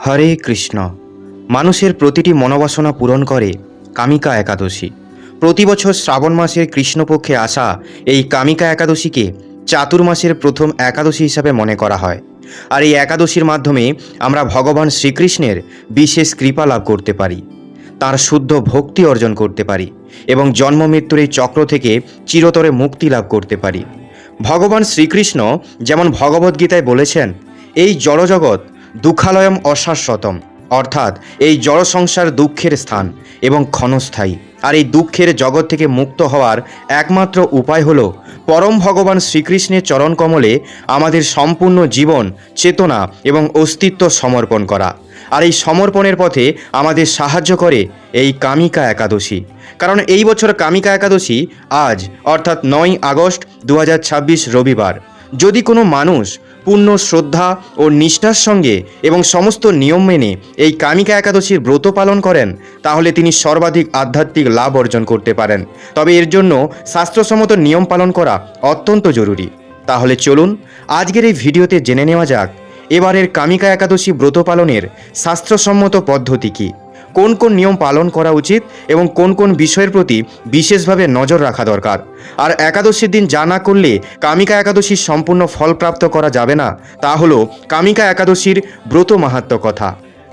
হরে কৃষ্ণ। মানুষের প্রতিটি মনোবাসনা পূরণ করে কামিকা একাদশী। প্রতি বছর শ্রাবণ মাসের কৃষ্ণপক্ষে আসা এই কামিকা একাদশীকে চাতুর্মাসের প্রথম একাদশী হিসাবে মনে করা হয়। আর এই একাদশীর মাধ্যমে আমরা ভগবান শ্রীকৃষ্ণের বিশেষ কৃপা লাভ করতে পারি, তার শুদ্ধ ভক্তি অর্জন করতে পারি এবং জন্ম মৃত্যুর এই চক্র থেকে চিরতরে মুক্তি লাভ করতে পারি। ভগবান শ্রীকৃষ্ণ যেমন ভগবদ্গীতায় বলেছেন, এই জড়জগৎ দুঃখালয়ম অশাশ্বতম, অর্থাৎ এই জড় সংসার দুঃখের স্থান এবং ক্ষণস্থায়ী। আর এই দুঃখের জগৎ থেকে মুক্ত হওয়ার একমাত্র উপায় হলো পরম ভগবান শ্রীকৃষ্ণের চরণ কমলে আমাদের সম্পূর্ণ জীবন, চেতনা এবং অস্তিত্ব সমর্পণ করা। আর এই সমর্পণের পথে আমাদের সাহায্য করে এই কামিকা একাদশী। কারণ এই বছর কামিকা একাদশী আজ অর্থাৎ 9 আগস্ট 2026 রবিবার। যদি কোনো মানুষ পূর্ণ শ্রদ্ধা ও নিষ্ঠার সঙ্গে এবং সমস্ত নিয়ম মেনে এই কামিকা একাদশীর ব্রত পালন করেন, তাহলে তিনি সর্বাধিক আধ্যাত্মিক লাভ অর্জন করতে পারেন। তবে এর জন্য শাস্ত্রসম্মত নিয়ম পালন করা অত্যন্ত জরুরি। তাহলে চলুন আজকের এই ভিডিওতে জেনে নেওয়া যাক এবারের কামিকা একাদশী ব্রত পালনের শাস্ত্রসম্মত পদ্ধতি কী, কোন কোন নিয়ম পালন করা উচিত এবং কোন কোন বিষয়ের প্রতি বিশেষভাবে নজর রাখা দরকার। আর একাদশীর দিন যা না করলে কামিকা একাদশীর সম্পূর্ণ ফল প্রাপ্ত করা যাবে না, তা হলো কামিকা একাদশীর ব্রত মাহাত্ম্য কথা।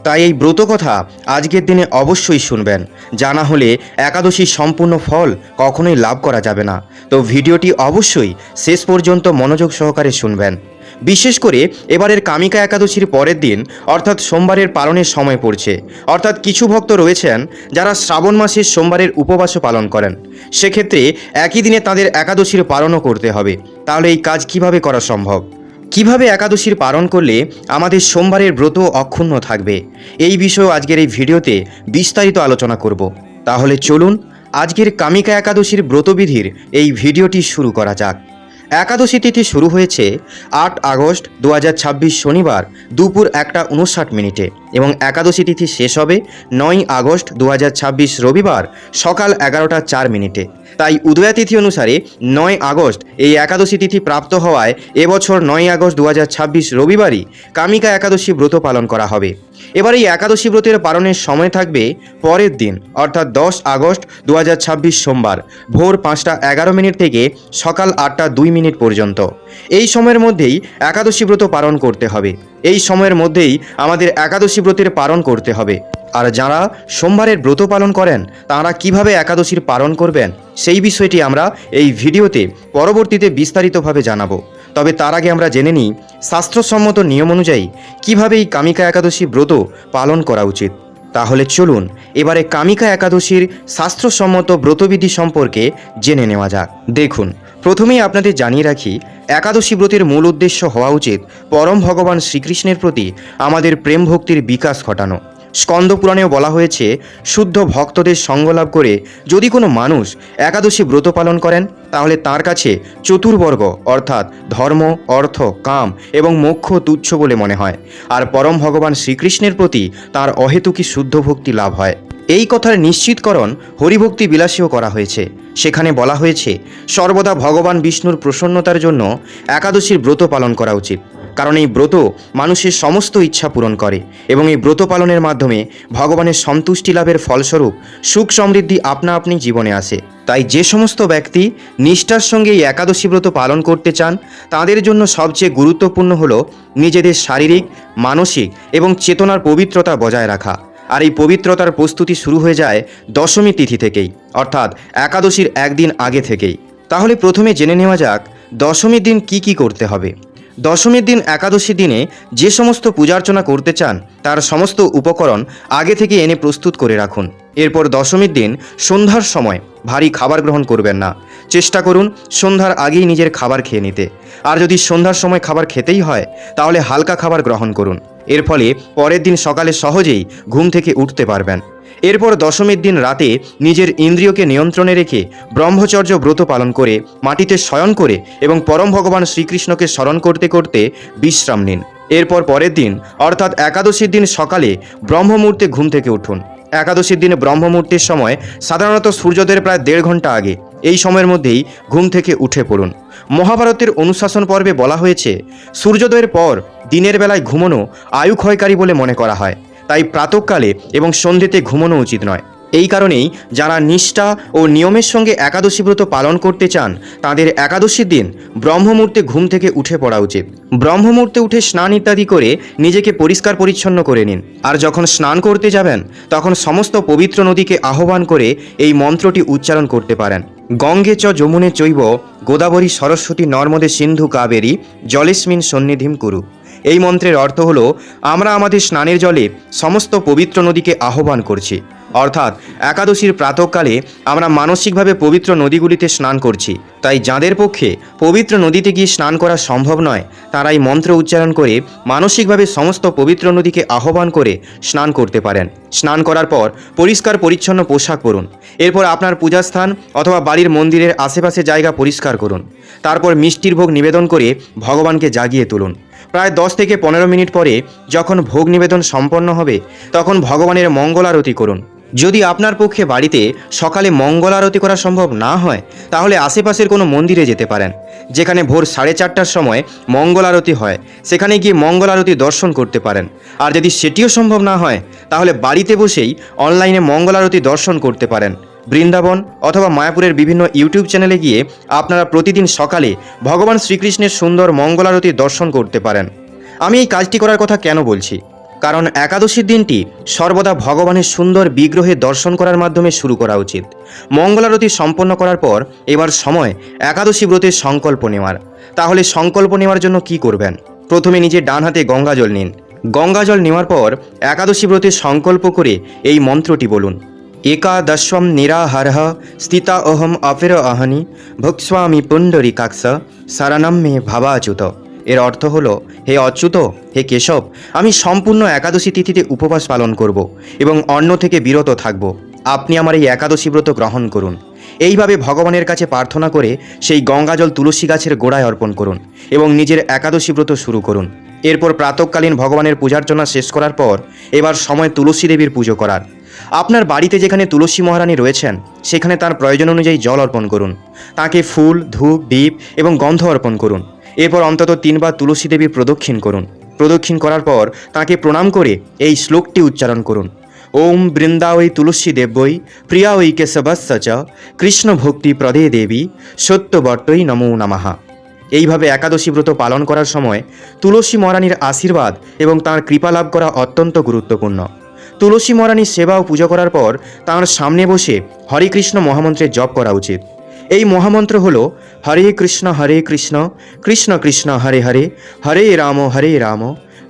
তাই এই ব্রত কথা আজকের দিনে অবশ্যই শুনবেন, জানা হলে একাদশীর সম্পূর্ণ ফল কখনোই লাভ করা যাবে না। তো ভিডিওটি অবশ্যই শেষ পর্যন্ত মনোযোগ সহকারে শুনবেন। বিশেষ করে এবারের কামিকা একাদশীর পরের দিন অর্থাৎ সোমবারের পালনের সময় পড়ছে। অর্থাৎ কিছু ভক্ত রয়েছেন যারা শ্রাবণ মাসের সোমবারের উপবাসও পালন করেন। সেক্ষেত্রে একই দিনে তাদের একাদশীর পালনও করতে হবে। তাহলে এই কাজ কিভাবে করা সম্ভব? কিভাবে একাদশীর পালন করলে আমাদের সোমবারের ব্রত অক্ষুণ্ণ থাকবে, এই বিষয়ে আজকের এই ভিডিওতে বিস্তারিত আলোচনা করব। তাহলে চলুন আজকের কামিকা একাদশীর ব্রতবিধির এই ভিডিওটি শুরু করা যাক। একাদশী তিথি শুরু হয়েছে 8 আগস্ট 2026 শনিবার দুপুর 1:59 এবং একাদশী তিথি শেষ হবে 9 আগস্ট 2026 রবিবার সকাল 11:04। তাই উদয়া তিথি অনুসারে 9 আগস্ট এই একাদশী তিথি প্রাপ্ত হওয়ায় এবছর 9 আগস্ট 2026 রবিবারই কামিকা একাদশী ব্রত পালন করা হবে। এবার এই একাদশী ব্রতের পালনের সময় থাকবে পরের দিন অর্থাৎ 10 আগস্ট 2026 সোমবার ভোর 5:11 থেকে সকাল 8:02 পর্যন্ত। এই সময়ের মধ্যেই একাদশী ব্রত পালন করতে হবে। এই সময়ের মধ্যেই আমাদের একাদশী ব্রতের পালন করতে হবে। আর যারা সোমবারের ব্রত পালন করেন তারা কিভাবে একাদশীর পালন করবেন সেই বিষয়টি আমরা এই ভিডিওতে পরবর্তীতে বিস্তারিতভাবে জানাবো। তবে তার আগে আমরা জেনে নিই শাস্ত্রসম্মত নিয়ম অনুযায়ী কিভাবে এই কামিকা একাদশী ব্রত পালন করা উচিত। তাহলে চলুন এবারে কামিকা একাদশীর শাস্ত্রসম্মত ব্রতবিধি সম্পর্কে জেনে নেওয়া যাক। দেখুন, প্রথমেই আপনাদের জানিয়ে রাখি একাদশী ব্রতের মূল উদ্দেশ্য হওয়া উচিত পরম ভগবান শ্রীকৃষ্ণের প্রতি আমাদের প্রেম ভক্তির বিকাশ ঘটানো। স্কন্দ পুরাণেও বলা হয়েছে, শুদ্ধ ভক্তদের সঙ্গ লাভ করে যদি কোনো মানুষ একাদশী ব্রত পালন করেন তাহলে তার কাছে চতুর্বর্গ অর্থাৎ ধর্ম, অর্থ, কাম এবং মোক্ষ তুচ্ছ বলে মনে হয়। আর পরম ভগবান শ্রীকৃষ্ণের প্রতি তার অহেতুকী শুদ্ধ ভক্তি লাভ হয়। এই কথার নিশ্চিতকরণ হরিভক্তি বিলাসেও করা হয়েছে। সেখানে বলা হয়েছে সর্বদা ভগবান বিষ্ণুর প্রসন্নতার জন্য একাদশীর ব্রত পালন করা উচিত, কারণ এই ব্রত মানুষের সমস্ত ইচ্ছা পূরণ করে এবং এই ব্রত পালনের মাধ্যমে ভগবানের সন্তুষ্টি লাভের ফলস্বরূপ সুখ সমৃদ্ধি আপনা আপনি জীবনে আসে। তাই যে সমস্ত ব্যক্তি নিষ্ঠার সঙ্গে এই একাদশী ব্রত পালন করতে চান তাদের জন্য সবচেয়ে গুরুত্বপূর্ণ হলো নিজেদের শারীরিক, মানসিক এবং চেতনার পবিত্রতা বজায় রাখা। আর এই পবিত্রতার প্রস্তুতি শুরু হয়ে যায় দশমী তিথি থেকেই, অর্থাৎ একাদশীর একদিন আগে থেকেই। তাহলে প্রথমে জেনে নেওয়া যাক দশমীর দিন কি করতে হবে। দশমীর দিন একাদশী দিনে যে সমস্ত পূজার্চনা করতে চান তার সমস্ত উপকরণ আগে থেকে এনে প্রস্তুত করে রাখুন। এরপর দশমীর দিন সন্ধ্যার সময় ভারী খাবার গ্রহণ করবেন না। চেষ্টা করুন সন্ধ্যার আগেই নিজের খাবার খেয়ে নিতে। আর যদি সন্ধ্যার সময় খাবার খেতেই হয় তাহলে হালকা খাবার গ্রহণ করুন। এর ফলে পরের দিন সকালে সহজেই ঘুম থেকে উঠতে পারবেন। এরপর দশমীর দিন রাতে নিজের ইন্দ্রিয়কে নিয়ন্ত্রণে রেখে ব্রহ্মচর্য ব্রত পালন করে মাটিতে শয়ন করে এবং পরম ভগবান শ্রীকৃষ্ণকে স্মরণ করতে করতে বিশ্রাম নিন। এরপর পরের দিন অর্থাৎ একাদশীর দিন সকালে ব্রহ্ম মুহূর্তে ঘুম থেকে উঠুন। একাদশীর দিনে ব্রহ্ম মুহূর্তের সময় সাধারণত সূর্যোদয়ের প্রায় 1.5 ঘন্টা আগে। এই সময়ের মধ্যেই ঘুম থেকে উঠে পড়ুন। মহাভারতের অনুশাসন পর্বে বলা হয়েছে, সূর্যোদয়ের পর দিনের বেলায় ঘুমানো আয়ু ক্ষয়কারী বলে মনে করা হয়। তাই প্রাতঃকালে এবং সন্ধ্যেতে ঘুমানো উচিত নয়। এই কারণেই যারা নিষ্ঠা ও নিয়মের সঙ্গে একাদশী ব্রত পালন করতে চান তাদের একাদশীর দিন ব্রহ্মমুহূর্তে ঘুম থেকে উঠে পড়া উচিত। ব্রহ্মমুহূর্তে উঠে স্নান ইত্যাদি করে নিজেকে পরিষ্কার পরিচ্ছন্ন করে নিন। আর যখন স্নান করতে যাবেন তখন সমস্ত পবিত্র নদীকে আহ্বান করে এই মন্ত্রটি উচ্চারণ করতে পারেন। গঙ্গে চ যমুনে চৈব গোদাবরী সরস্বতী নর্মদে সিন্ধু কাবেরী জলেস্মিন সন্নিধিম কুরু। এই মন্ত্রের অর্থ হলো আমরা আমাদের স্নানের জলে সমস্ত পবিত্র নদীকে আহ্বান করছি। অর্থাৎ একাদশীর প্রাতঃকালে আমরা মানসিকভাবে পবিত্র নদীগুলিতে স্নান করছি। তাই যাদের পক্ষে পবিত্র নদীতে গিয়ে স্নান করা সম্ভব নয় তারা এই মন্ত্র উচ্চারণ করে মানসিকভাবে সমস্ত পবিত্র নদীকে আহ্বান করে স্নান করতে পারেন। স্নান করার পর পরিষ্কার পরিচ্ছন্ন পোশাক পরুন। এরপর আপনার পূজাস্থান অথবা বাড়ির মন্দিরের আশেপাশে জায়গা পরিষ্কার করুন। তারপর মিষ্টির ভোগ নিবেদন করে ভগবানকে জাগিয়ে তুলুন। প্রায় 10 থেকে 15 মিনিট পরে যখন ভোগ নিবেদন সম্পন্ন হবে তখন ভগবানের মঙ্গল আরতি করুন। যদি আপনার পক্ষে বাড়িতে সকালে মঙ্গল আরতি করা সম্ভব না হয় তাহলে আশেপাশের কোনো মন্দিরে যেতে পারেন, যেখানে ভোর 4:30টার সময় মঙ্গল আরতি হয়, সেখানে গিয়ে মঙ্গল আরতি দর্শন করতে পারেন। আর যদি সেটিও সম্ভব না হয় তাহলে বাড়িতে বসেই অনলাইনে মঙ্গল আরতি দর্শন করতে পারেন। বৃন্দাবন অথবা মায়াপুরের বিভিন্ন ইউটিউব চ্যানেলে গিয়ে আপনারা প্রতিদিন সকালে ভগবান শ্রীকৃষ্ণের সুন্দর মঙ্গল আরতি দর্শন করতে পারেন। আমি এই কাজটি করার কথা কেন বলছি? কারণ একাদশীর দিনটি সর্বদা ভগবানের সুন্দর বিগ্রহে দর্শন করার মাধ্যমে শুরু করা উচিত। মঙ্গল আরতি সম্পন্ন করার পর এবার সময় একাদশী ব্রতের সংকল্প নেওয়ার। তাহলে সংকল্প নেওয়ার জন্য কি করবেন? প্রথমে নিজের ডান হাতে গঙ্গাজল নিন। গঙ্গাজল নেওয়ার পর একাদশী ব্রতের সংকল্প করে এই মন্ত্রটি বলুন। একাদশম নিরাহারহ স্থিতা অহম অপের আহনি ভক্স্বামী পুণ্ডরীকাক্ষ শরণম মে ভাবাচ্যুত। এর অর্থ হলো, হে অচ্যুত, হে কেশব, আমি সম্পূর্ণ একাদশী তিথিতে উপবাস পালন করব এবং অন্ন থেকে বিরত থাকব। আপনি আমার এই একাদশী ব্রত গ্রহণ করুন। এইভাবে ভগবানের কাছে প্রার্থনা করে সেই গঙ্গাজল তুলসী গাছের গোড়ায় অর্পণ করুন এবং নিজের একাদশী ব্রত শুরু করুন। এরপর প্রাতঃকালীন ভগবানের পূজার্চনা শেষ করার পর এবার সময় তুলসী দেবীর পুজো করার। আপনার বাড়িতে যেখানে তুলসী মহারানী রয়েছেন সেখানে তার প্রয়োজন অনুযায়ী জল অর্পণ করুন। তাকে ফুল, ধূপ, দীপ এবং গন্ধ অর্পণ করুন। এরপর অন্তত 3 বার তুলসী দেবীর প্রদক্ষিণ করুন। প্রদক্ষিণ করার পর তাকে প্রণাম করে এই শ্লোকটি উচ্চারণ করুন। ওম বৃন্দাবৈ তুলসী দেব্যৈ প্রিয়া ঐ কেশবস্য চ কৃষ্ণ ভক্তি প্রদে দেবী সত্যবর্তৈ নমো নমঃ। এইভাবে একাদশী ব্রত পালন করার সময় তুলসী মহারানীর আশীর্বাদ এবং তাঁর কৃপা লাভ করা অত্যন্ত গুরুত্বপূর্ণ। তুলসী মহারানীর সেবা ও পুজো করার পর তাঁর সামনে বসে হরে কৃষ্ণ মহামন্ত্রের জপ করা উচিত। এই মহামন্ত্র হলো হরে কৃষ্ণ কৃষ্ণ কৃষ্ণ হরে হরে, হরে রাম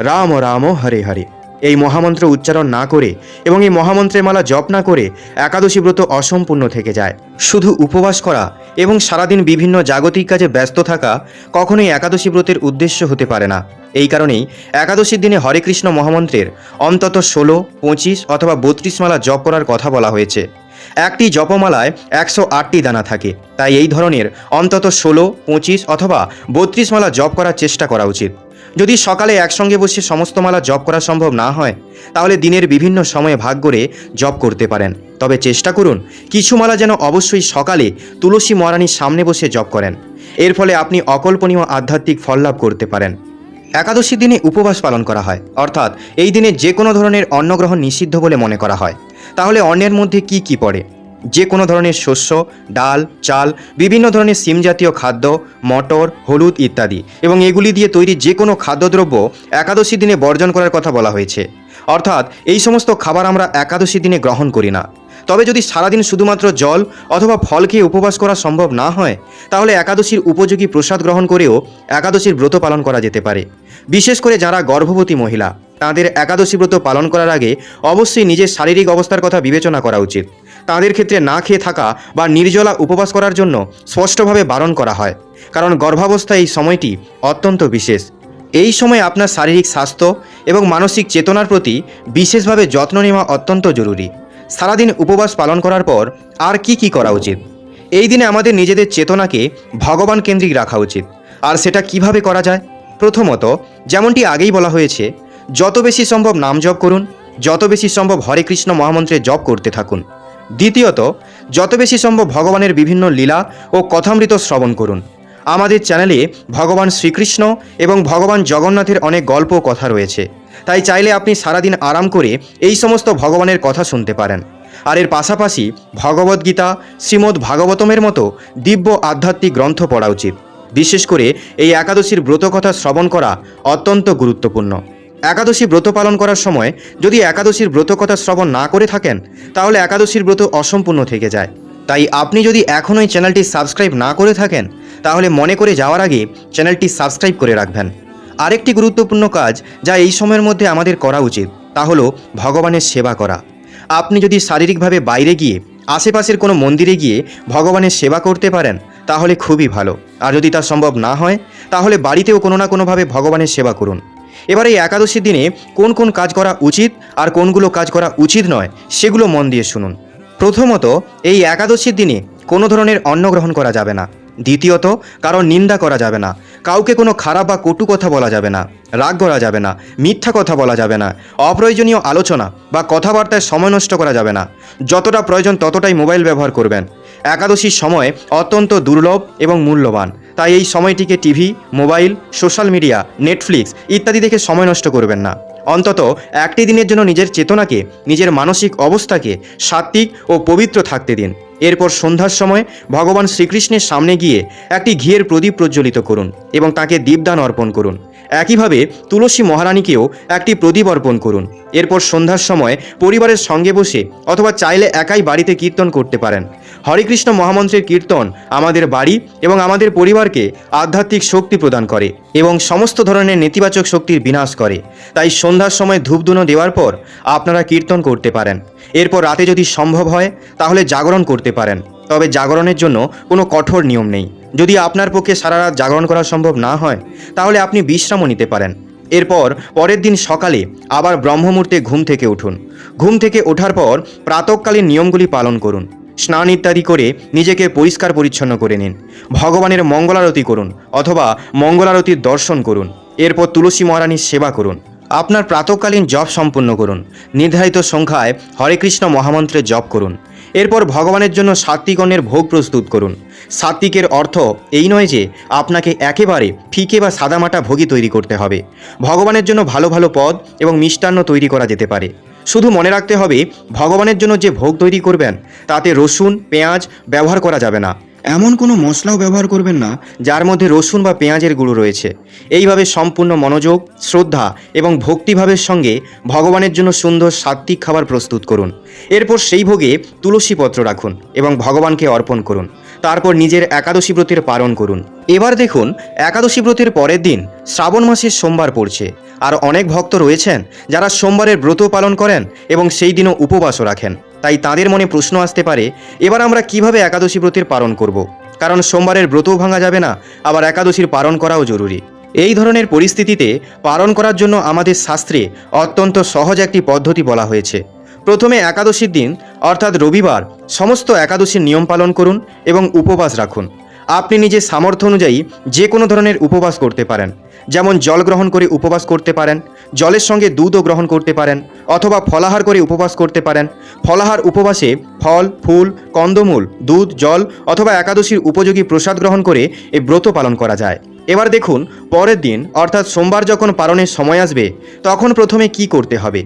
রাম রাম হরে হরে। এই মহামন্ত্র উচ্চারণ না করে এবং এই মহামন্ত্রের মালা জপ না করে একাদশী ব্রত অসম্পূর্ণ থেকে যায়। শুধু উপবাস করা এবং সারাদিন বিভিন্ন জাগতিক কাজে ব্যস্ত থাকা কখনোই একাদশী ব্রতের উদ্দেশ্য হতে পারে না। এই কারণেই একাদশীর দিনে হরে কৃষ্ণ মহামন্ত্রের অন্তত 16, 25 অথবা 32 মালা জপ করার কথা বলা হয়েছে। একটি জপমালায় 108টি দানা থাকে, তাই এই ধরনের অন্তত 16, 25 অথবা 32 মালা জপ করার চেষ্টা করা উচিত। যদি সকালে একসঙ্গে বসে সমস্ত মালা জপ করা সম্ভব না হয় তাহলে দিনের বিভিন্ন সময়ে ভাগ করে জপ করতে পারেন। তবে চেষ্টা করুন কিছু মালা যেন অবশ্যই সকালে তুলসী মহারানীর সামনে বসে জপ করেন। এর ফলে আপনি অকল্পনীয় আধ্যাত্মিক ফল লাভ করতে পারেন। একাদশীর দিনে উপবাস পালন করা হয়, অর্থাৎ এই দিনে যে কোনো ধরনের অন্ন গ্রহণ নিষিদ্ধ বলে মনে করা হয়। তাহলে অন্নের মধ্যে কি কি পড়ে? যে কোনো ধরনের শস্য, ডাল, চাল, বিভিন্ন ধরনের সিম জাতীয় খাদ্য, মটর, হলুদ ইত্যাদি এবং এগুলি দিয়ে তৈরি যে কোনো খাদ্যদ্রব্য একাদশী দিনে বর্জন করার কথা বলা হয়েছে। অর্থাৎ এই সমস্ত খাবার আমরা একাদশী দিনে গ্রহণ করি না। তবে যদি সারাদিন শুধুমাত্র জল অথবা ফল খেয়ে উপবাস করা সম্ভব না হয় তাহলে একাদশীর উপযোগী প্রসাদ গ্রহণ করেও একাদশীর ব্রত পালন করা যেতে পারে। বিশেষ করে যারা গর্ভবতী মহিলা তাদের একাদশী ব্রত পালন করার আগে অবশ্যই নিজের শারীরিক অবস্থার কথা বিবেচনা করা উচিত। তাদের ক্ষেত্রে না খেয়ে থাকা বা নির্জলা উপবাস করার জন্য স্পষ্টভাবে বারণ করা হয়, কারণ গর্ভাবস্থায় এই সময়টি অত্যন্ত বিশেষ। এই সময় আপনার শারীরিক স্বাস্থ্য এবং মানসিক চেতনার প্রতি বিশেষভাবে যত্ন নেওয়া অত্যন্ত জরুরি। সারাদিন উপবাস পালন করার পর আর কি করা উচিত? এই দিনে আমাদের নিজেদের চেতনাকে ভগবান কেন্দ্রিক রাখা উচিত। আর সেটা কিভাবে করা যায়? প্রথমত, যেমনটি আগেই বলা হয়েছে, যত বেশি সম্ভব নাম জপ করুন, যত বেশি সম্ভব হরে কৃষ্ণ মহামন্ত্রে জপ করতে থাকুন। দ্বিতীয়ত, যত বেশি সম্ভব ভগবানের বিভিন্ন লীলা ও কথামৃত শ্রবণ করুন। আমাদের চ্যানেলে ভগবান শ্রীকৃষ্ণ এবং ভগবান জগন্নাথের অনেক গল্প ও কথা রয়েছে, তাই চাইলে আপনি সারাদিন আরাম করে এই সমস্ত ভগবানের কথা শুনতে পারেন। আর এর পাশাপাশি ভগবদ্গীতা, শ্রীমদ্ ভাগবতমের মতো দিব্য আধ্যাত্মিক গ্রন্থ পড়া উচিত। বিশেষ করে এই একাদশীর ব্রতকথা শ্রবণ করা অত্যন্ত গুরুত্বপূর্ণ। একাদশী ব্রত পালন করার সময় যদি একাদশীর ব্রতকথা শ্রবণ না করে থাকেন তাহলে একাদশীর ব্রত অসম্পূর্ণ থেকে যায়। তাই আপনি যদি এখনও এই চ্যানেলটি সাবস্ক্রাইব না করে থাকেন তাহলে মনে করে যাওয়ার আগে চ্যানেলটি সাবস্ক্রাইব করে রাখবেন। আরেকটি গুরুত্বপূর্ণ কাজ যা এই সময়ের মধ্যে আমাদের করা উচিত তা হলো ভগবানের সেবা করা। আপনি যদি শারীরিকভাবে বাইরে গিয়ে আশেপাশের কোনো মন্দিরে গিয়ে ভগবানের সেবা করতে পারেন তাহলে খুবই ভালো। আর যদি তা সম্ভব না হয় তাহলে বাড়িতেও কোনো না কোনোভাবে ভগবানের সেবা করুন। এবার এই একাদশীর দিনে কোন কোন কাজ করা উচিত আর কোনগুলো কাজ করা উচিত নয় সেগুলো মন দিয়ে শুনুন। প্রথমত, এই একাদশীর দিনে কোনো ধরনের অন্ন গ্রহণ করা যাবে না। দ্বিতীয়ত, কারো নিন্দা করা যাবে না, কাউকে কোনো খারাপ বা কটু কথা বলা যাবে না, রাগ করা যাবে না, মিথ্যা কথা বলা যাবে না, অপ্রয়োজনীয় আলোচনা বা কথাবার্তায় সময় নষ্ট করা যাবে না। যতটা প্রয়োজন ততটাই মোবাইল ব্যবহার করবেন। একাদশীর সময় অত্যন্ত দুর্লভ এবং মূল্যবান, তাই এই সময়টিকে TV, mobile, social media, Netflix ইত্যাদি দেখে সময় নষ্ট করবেন না। অন্তত একটি দিনের জন্য নিজের চেতনাকে, নিজের মানসিক অবস্থাকে সাত্ত্বিক ও পবিত্র থাকতে দিন। এরপর সন্ধ্যার সময় ভগবান শ্রীকৃষ্ণের সামনে গিয়ে একটি ঘিয়ের প্রদীপ প্রজ্বলিত করুন এবং তাকে দীপদান অর্পণ করুন। একইভাবে তুলসী মহারানীকেও একটি প্রদীপ অর্পণ করুন। এরপর সন্ধ্যার সময় পরিবারের সঙ্গে বসে অথবা চাইলে একাই বাড়িতে কীর্তন করতে পারেন। হরেকৃষ্ণ মহামন্ত্রের কীর্তন আমাদের বাড়ি এবং আমাদের পরিবারকে আধ্যাত্মিক শক্তি প্রদান করে এবং সমস্ত ধরনের নেতিবাচক শক্তির বিনাশ করে। তাই সন্ধ্যার সময় ধূপধুনো দেওয়ার পর আপনারা কীর্তন করতে পারেন। এরপর রাতে যদি সম্ভব হয় তাহলে জাগরণ করতে পারেন, তবে জাগরণের জন্য কোনো কঠোর নিয়ম নেই। যদি আপনার পক্ষে সারা রাত জাগরণ করা সম্ভব না হয় তাহলে আপনি বিশ্রামও নিতে পারেন। এরপর পরের দিন সকালে আবার ব্রহ্মমুহূর্তে ঘুম থেকে উঠুন। ঘুম থেকে ওঠার পর প্রাতঃকালীন নিয়মগুলি পালন করুন। স্নান ইত্যাদি করে নিজেকে পরিষ্কার পরিচ্ছন্ন করে নিন। ভগবানের মঙ্গলারতি করুন অথবা মঙ্গলারতির দর্শন করুন। এরপর তুলসী মহারানীর সেবা করুন। আপনার প্রাতঃকালীন জপ সম্পূর্ণ করুন। নির্ধারিত সংখ্যায় হরে কৃষ্ণ মহামন্ত্রে জপ করুন। এরপর ভগবানের জন্য সাত্ত্বিক অন্নের ভোগ প্রস্তুত করুন। সাত্ত্বিকের অর্থ এই নয় যে আপনাকে একেবারে ফিকে বা সাদামাটা ভোগই তৈরি করতে হবে। ভগবানের জন্য ভালো ভালো পদ এবং মিষ্টান্ন তৈরি করা যেতে পারে। শুধু মনে রাখতে হবে ভগবানের জন্য যে ভোগ তৈরি করবেন তাতে রসুন, পেঁয়াজ ব্যবহার করা যাবে না। এমন কোনো মশলাও ব্যবহার করবেন না যার মধ্যে রসুন বা পেঁয়াজের গুঁড়ো রয়েছে। এইভাবে সম্পূর্ণ মনোযোগ, শ্রদ্ধা এবং ভক্তিভাবের সঙ্গে ভগবানের জন্য সুন্দর সাত্ত্বিক খাবার প্রস্তুত করুন। এরপর সেই ভোগে তুলসী পত্র রাখুন এবং ভগবানকে অর্পণ করুন। তারপর নিজের একাদশী ব্রতের পালন করুন। এবার দেখুন, একাদশী ব্রতের পরের দিন শ্রাবণ মাসের সোমবার পড়ছে। আর অনেক ভক্ত রয়েছেন যারা সোমবারের ব্রত পালন করেন এবং সেই দিনও উপবাসও রাখেন। তাই তাদের মনে প্রশ্ন আসতে পারে, এবার আমরা কিভাবে একাদশী ব্রতের পালন করব? কারণ সোমবারের ব্রতও ভাঙা যাবে না, আবার একাদশীর পালন করাও জরুরি। এই ধরনের পরিস্থিতিতে পালন করার জন্য আমাদের শাস্ত্রে অত্যন্ত সহজ একটি পদ্ধতি বলা হয়েছে। প্রথমে একাদশীর দিন অর্থাৎ রবিবার সমস্ত একাদশীর নিয়ম পালন করুন এবং উপবাস রাখুন। আপনি নিজের সামর্থ্য অনুযায়ী যে কোনো ধরনের উপবাস করতে পারেন। যেমন জল গ্রহণ করে উপবাস করতে পারেন, জলের সঙ্গে দুধও গ্রহণ করতে পারেন, অথবা ফলাহার করে উপবাস করতে পারেন। ফলাহার উপবাসে ফল, ফুল, কন্দমূল, দুধ, জল অথবা একাদশীর উপযোগী প্রসাদ গ্রহণ করে এই ব্রত পালন করা যায়। এবার দেখুন, পরের দিন অর্থাৎ সোমবার যখন পালনের সময় আসবে তখন প্রথমে কি করতে হবে।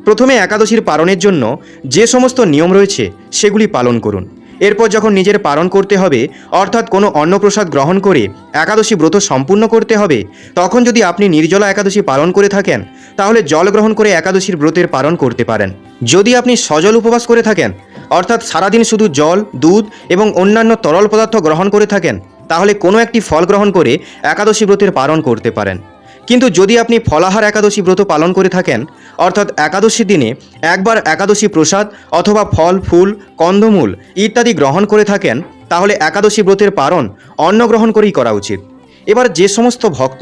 প্রথমে একাদশীর পালনের জন্য যে সমস্ত নিয়ম রয়েছে সেগুলি পালন করুন। এরপর যখন নিজের পালন করতে হবে অর্থাৎ কোনো অন্নপ্রসাদ গ্রহণ করে একাদশী ব্রত সম্পূর্ণ করতে হবে, তখন যদি আপনি নির্জলা একাদশী পালন করে থাকেন তাহলে জল গ্রহণ করে একাদশীর ব্রতের পালন করতে পারেন। যদি আপনি সজল উপবাস করে থাকেন অর্থাৎ সারাদিন শুধু জল, দুধ এবং অন্যান্য তরল পদার্থ গ্রহণ করে থাকেন তাহলে কোনো একটি ফল গ্রহণ করে একাদশী ব্রতের পালন করতে পারেন। কিন্তু যদি আপনি ফলাহার একাদশী ব্রত পালন করে থাকেন অর্থাৎ একাদশীর দিনে একবার একাদশী প্রসাদ অথবা ফল, ফুল, কন্দমূল ইত্যাদি গ্রহণ করে থাকেন তাহলে একাদশী ব্রতের পালন অন্ন গ্রহণ করেই করা উচিত। এবার যে সমস্ত ভক্ত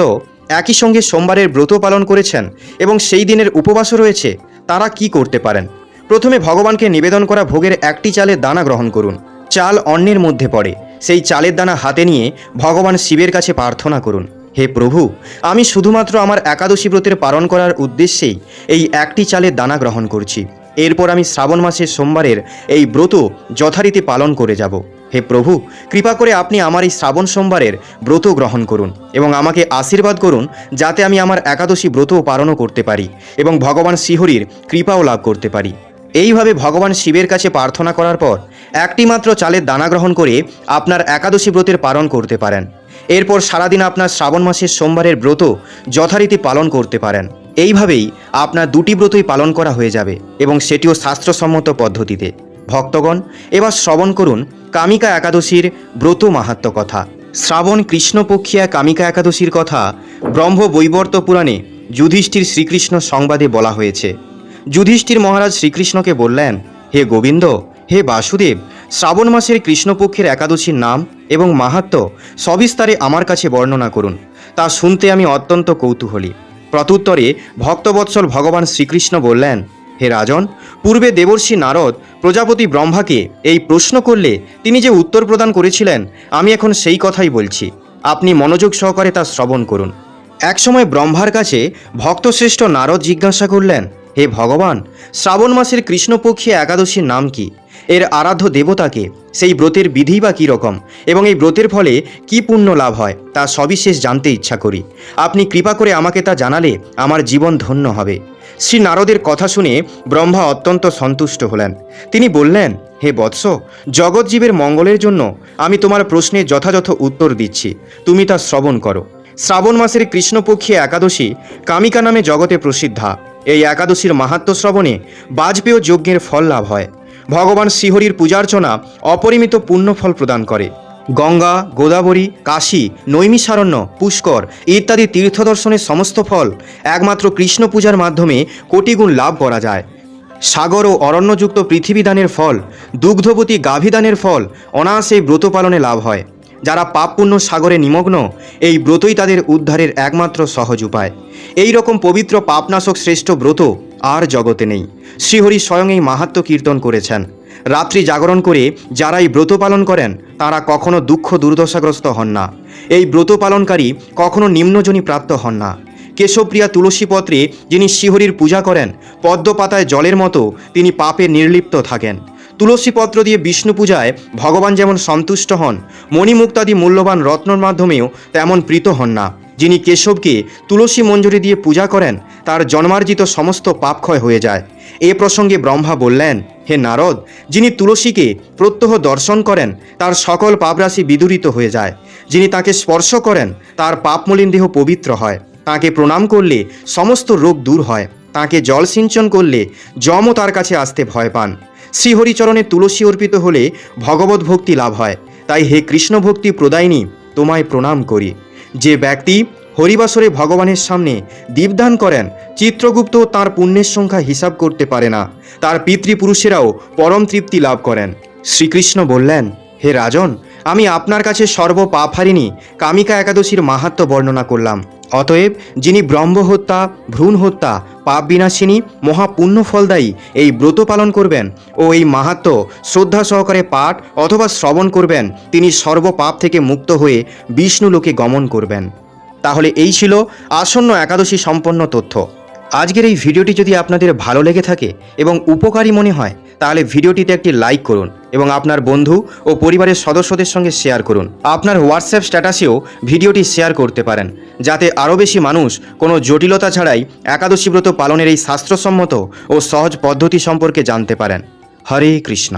একই সঙ্গে সোমবারের ব্রত পালন করেছেন এবং সেই দিনের উপবাসও রয়েছে তারা কি করতে পারেন। প্রথমে ভগবানকে নিবেদন করা ভোগের একটি চালের দানা গ্রহণ করুন। চাল অন্নের মধ্যে পড়ে, সেই চালের দানা হাতে নিয়ে ভগবান শিবের কাছে প্রার্থনা করুন, হে প্রভু, আমি শুধুমাত্র আমার একাদশী ব্রতের পালন করার উদ্দেশ্যেই এই একটি চালের দানা গ্রহণ করছি। এরপর আমি শ্রাবণ মাসের সোমবারের এই ব্রত যথারীতি পালন করে যাব। হে প্রভু, কৃপা করে আপনি আমার এই শ্রাবণ সোমবারের ব্রত গ্রহণ করুন এবং আমাকে আশীর্বাদ করুন যাতে আমি আমার একাদশী ব্রতও পালনও করতে পারি এবং ভগবান শ্রীহরির কৃপাও লাভ করতে পারি। এইভাবে ভগবান শিবের কাছে প্রার্থনা করার পর একটি মাত্র চালের দানা গ্রহণ করে আপনার একাদশী ব্রতের পালন করতে পারেন। এরপর সারাদিন আপনার শ্রাবণ মাসের সোমবারের ব্রত যথারীতি পালন করতে পারেন। এইভাবেই আপনার দুটি ব্রতই পালন করা হয়ে যাবে এবং সেটিও শাস্ত্রসম্মত পদ্ধতিতে। ভক্তগণ, এবার শ্রবণ করুন কামিকা একাদশীর ব্রত মাহাত্ম্য কথা। শ্রাবণ কৃষ্ণপক্ষিয়া কামিকা একাদশীর কথা ব্রহ্ম বৈবর্ত পুরাণে যুধিষ্ঠির শ্রীকৃষ্ণ সংবাদে বলা হয়েছে। যুধিষ্ঠির মহারাজ শ্রীকৃষ্ণকে বললেন, হে গোবিন্দ, হে বাসুদেব, শ্রাবণ মাসের কৃষ্ণপক্ষের একাদশীর নাম এবং মাহাত্ম্য সবিস্তারে আমার কাছে বর্ণনা করুন, তা শুনতে আমি অত্যন্ত কৌতূহলী। প্রত্যুত্তরে ভক্তবৎসল ভগবান শ্রীকৃষ্ণ বললেন, হে রাজন, পূর্বে দেবর্ষি নারদ প্রজাপতি ব্রহ্মাকে এই প্রশ্ন করলে তিনি যে উত্তর প্রদান করেছিলেন, আমি এখন সেই কথাই বলছি। আপনি মনোযোগ সহকারে তা শ্রবণ করুন। একসময় ব্রহ্মার কাছে ভক্তশ্রেষ্ঠ নারদ জিজ্ঞাসা করলেন, হে ভগবান, শ্রাবণ মাসের কৃষ্ণপক্ষী একাদশীর নাম কি? এর আরাধ্য দেবতাকে? সেই ব্রতের বিধি বা কী রকম এবং এই ব্রতের ফলে কি পুণ্য লাভ হয় তা সবিশেষ জানতে ইচ্ছা করি। আপনি কৃপা করে আমাকে তা জানালে আমার জীবন ধন্য হবে। শ্রী নারদের কথা শুনে ব্রহ্মা অত্যন্ত সন্তুষ্ট হলেন। তিনি বললেন, হে বৎস, জগৎজীবের মঙ্গলের জন্য আমি তোমার প্রশ্নের যথাযথ উত্তর দিচ্ছি, তুমি তা শ্রবণ করো। শ্রাবণ মাসের কৃষ্ণপক্ষী একাদশী কামিকা নামে জগতে প্রসিদ্ধা। এই একাদশীর মাহাত্ম্য শ্রবণে বাজপেয় যজ্ঞের ফল লাভ হয়। ভগবান শ্রীহরির পূজার্চনা অপরিমিত পুণ্যফল প্রদান করে। গঙ্গা, গোদাবরী, কাশী, নৈমিষারণ্য, পুষ্কর ইত্যাদি তীর্থদর্শনের সমস্ত ফল একমাত্র কৃষ্ণ পূজার মাধ্যমে কোটিগুণ লাভ করা যায়। সাগর ও অরণ্যযুক্ত পৃথিবীদানের ফল, দুগ্ধবতী গাভীদানের ফল অনায়াসেই ব্রত পালনে লাভ হয়। যারা পাপ পুণ্য সাগরে নিমগ্ন, এই ব্রতই তাদের উদ্ধারের একমাত্র সহজ উপায়। এই রকম পবিত্র পাপনাশক শ্রেষ্ঠ ব্রত আর জগতে নেই। শ্রীহরি স্বয়ং এই মাহাত্ম্য কীর্তন করেছেন। রাত্রি জাগরণ করে যারা এই ব্রত পালন করেন তারা কখনো দুঃখ দুর্দশাগ্রস্ত হন না। এই ব্রত পালনকারী কখনো নিম্নজনী প্রাপ্ত হন না। কেশবপ্রিয়া তুলসী পত্রে যিনি শ্রীহরির পূজা করেন, পদ্ম পাতায় জলের মতো তিনি পাপে নির্লিপ্ত থাকেন। তুলসী পত্র দিয়ে বিষ্ণু পূজায় ভগবান যেমন সন্তুষ্ট হন, মণিমুক্তাদি মূল্যবান রত্নর মাধ্যমেও তেমন প্রীত হন না। যিনি কেশবকে তুলসী মঞ্জরি দিয়ে পূজা করেন তার জন্মার্জিত সমস্ত পাপক্ষয় হয়ে যায়। এ প্রসঙ্গে ব্রহ্মা বললেন, হে নারদ, যিনি তুলসীকে প্রত্যহ দর্শন করেন তার সকল পাপরাশি বিদূরিত হয়ে যায়। যিনি তাকে স্পর্শ করেন তার পাপমলিন দেহ পবিত্র হয়। তাকে প্রণাম করলে সমস্ত রোগ দূর হয়। তাকে জল সিঞ্চন করলে যমও তার কাছে আসতে ভয় পান। শ্রীহরিচরণে তুলসী অর্পিত হলে ভগবত ভক্তি লাভ হয়। তাই হে কৃষ্ণ ভক্তি প্রদায়িনী, তোমায় প্রণাম করি। যে ব্যক্তি হরিবাসরে ভগবানের সামনে দীপদান করেন, চিত্রগুপ্ত তার পুণ্যের সংখ্যা হিসাব করতে পারে না। তার পিতৃপুরুষেরাও পরম তৃপ্তি লাভ করেন। শ্রীকৃষ্ণ বললেন, হে রাজন, আমি আপনার কাছে সর্ব পাপহারিণী কামিকা একাদশীর মাহাত্ম্য বর্ণনা করলাম। অতএব যিনি ব্রহ্মহত্যা, ভ্রূণ হত্যা, পাপ বিনাশিনী, মহাপুণ্য ফলদায়ী এই ব্রত পালন করবেন ও এই মাহাত্ম্য শ্রদ্ধা সহকারে পাঠ অথবা শ্রবণ করবেন, তিনি সর্বপাপ থেকে মুক্ত হয়ে বিষ্ণুলোকে গমন করবেন। তাহলে এই ছিল আসন্ন একাদশী সম্পন্ন তথ্য। আজকের এই ভিডিওটি যদি আপনাদের ভালো লেগে থাকে এবং উপকারী মনে হয় তাহলে ভিডিওটিতে একটি লাইক করুন এবং আপনার বন্ধু ও পরিবারের সদস্যদের সঙ্গে শেয়ার করুন। আপনার হোয়াটসঅ্যাপ স্ট্যাটাসেও ভিডিওটি শেয়ার করতে পারেন যাতে আরও বেশি মানুষ কোনো জটিলতা ছাড়াই একাদশী ব্রত পালনের এই শাস্ত্রসম্মত ও সহজ পদ্ধতি সম্পর্কে জানতে পারেন। হরে কৃষ্ণ।